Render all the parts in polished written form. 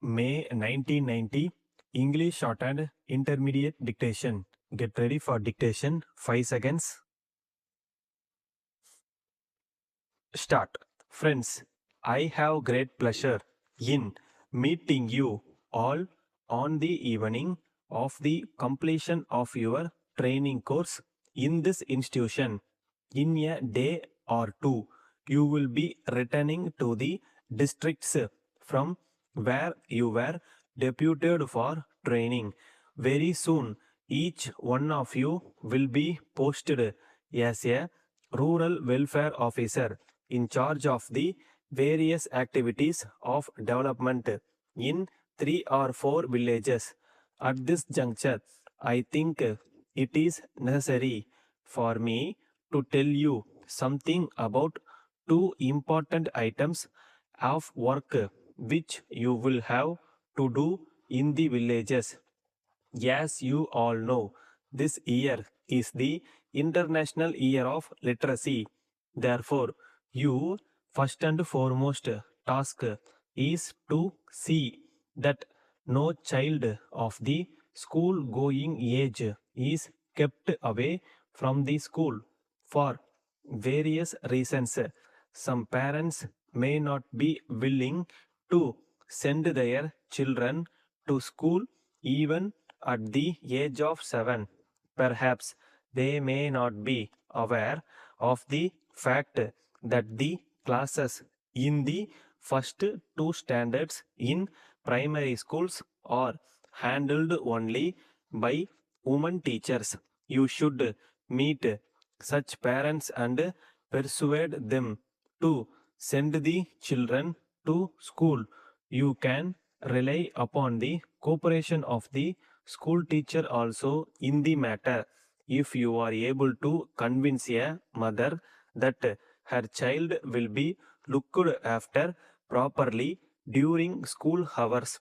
May 1990, English Shorthand Intermediate Dictation. Get ready for dictation. 5 seconds. Start. Friends, I have great pleasure in meeting you all on the evening of the completion of your training course in this institution. In a day or two, you will be returning to the districts from where you were deputed for training. Very soon, each one of you will be posted as a rural welfare officer in charge of the various activities of development in 3 or 4 villages. At this juncture, I think it is necessary for me to tell you something about 2 important items of work which you will have to do in the villages. As you all know, this year is the International Year of Literacy. Therefore, your first and foremost task is to see that no child of the school going age is kept away from the school for various reasons. Some parents may not be willing to send their children to school even at the age of 7. Perhaps they may not be aware of the fact that the classes in the first 2 standards in primary schools are handled only by women teachers. You should meet such parents and persuade them to send the children to school. You can rely upon the cooperation of the school teacher also in the matter. If you are able to convince a mother that her child will be looked after properly during school hours,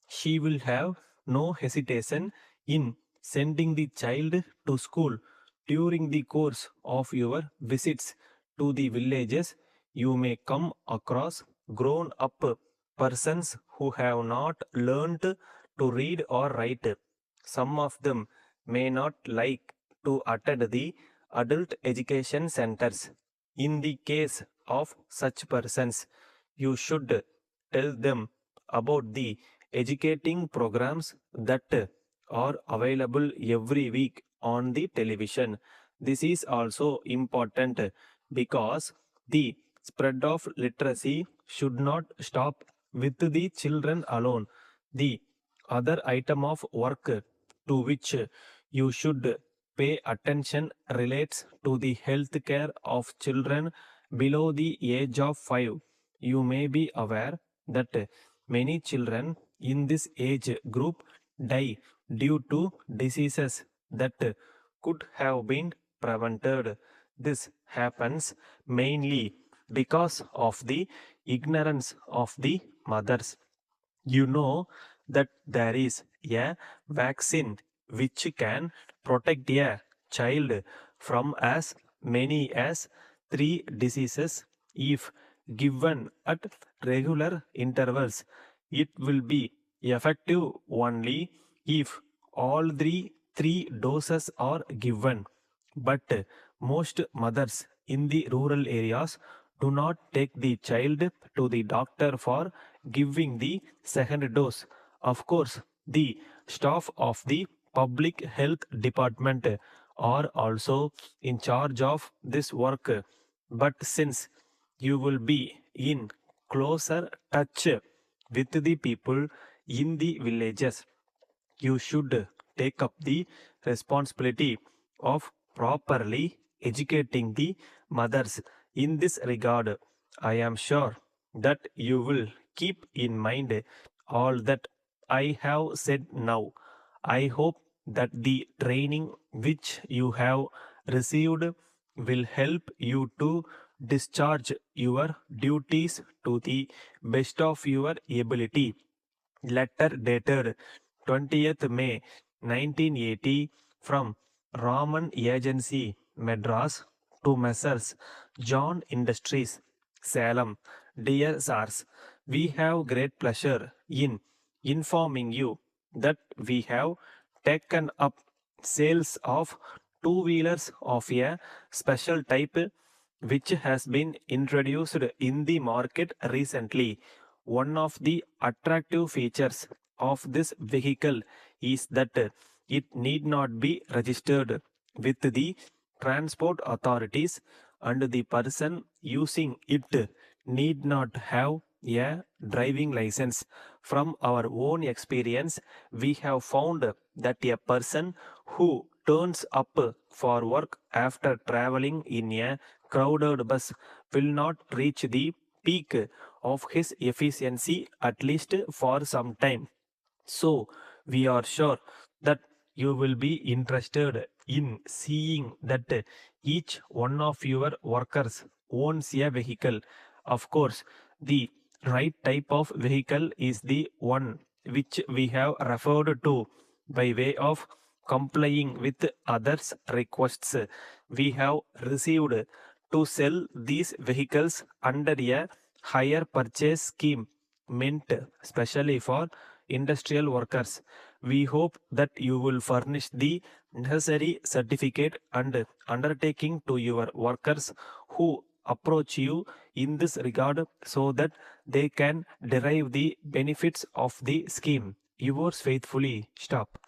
she will have no hesitation in sending the child to school. During the course of your visits to the villages, you may come across grown up persons who have not learnt to read or write. Some of them may not like to attend the adult education centers. In the case of such persons, you should tell them about the educating programs that are available every week on the television. This is also important because the spread of literacy should not stop with the children alone. The other item of work to which you should pay attention relates to the health care of children below the age of 5. You may be aware that many children in this age group die due to diseases that could have been prevented. This happens mainly because of the ignorance of the mothers. You know that there is a vaccine which can protect a child from as many as 3 diseases if given at regular intervals. It will be effective only if all three doses are given. But most mothers in the rural areas do not take the child to the doctor for giving the second dose. Of course, the staff of the public health department are also in charge of this work. But since you will be in closer touch with the people in the villages, you should take up the responsibility of properly educating the mothers. In this regard, I am sure that you will keep in mind all that I have said now. I hope that the training which you have received will help you to discharge your duties to the best of your ability. Letter dated 20th May 1980 from Raman Agency, Madras to Messrs. John Industries, Salem. Dear Sirs, we have great pleasure in informing you that we have taken up sales of two-wheelers of a special type which has been introduced in the market recently. One of the attractive features of this vehicle is that it need not be registered with the transport authorities, and the person using it need not have a driving license. From our own experience, we have found that a person who turns up for work after traveling in a crowded bus will not reach the peak of his efficiency, at least for some time. So, we are sure that you will be interested in seeing that each one of your workers owns a vehicle. Of course, the right type of vehicle is the one which we have referred to by way of complying with others' requests. We have received to sell these vehicles under a hire purchase scheme meant specially for industrial workers. We hope that you will furnish the necessary certificate and undertaking to your workers who approach you in this regard so that they can derive the benefits of the scheme. Yours faithfully, Stop.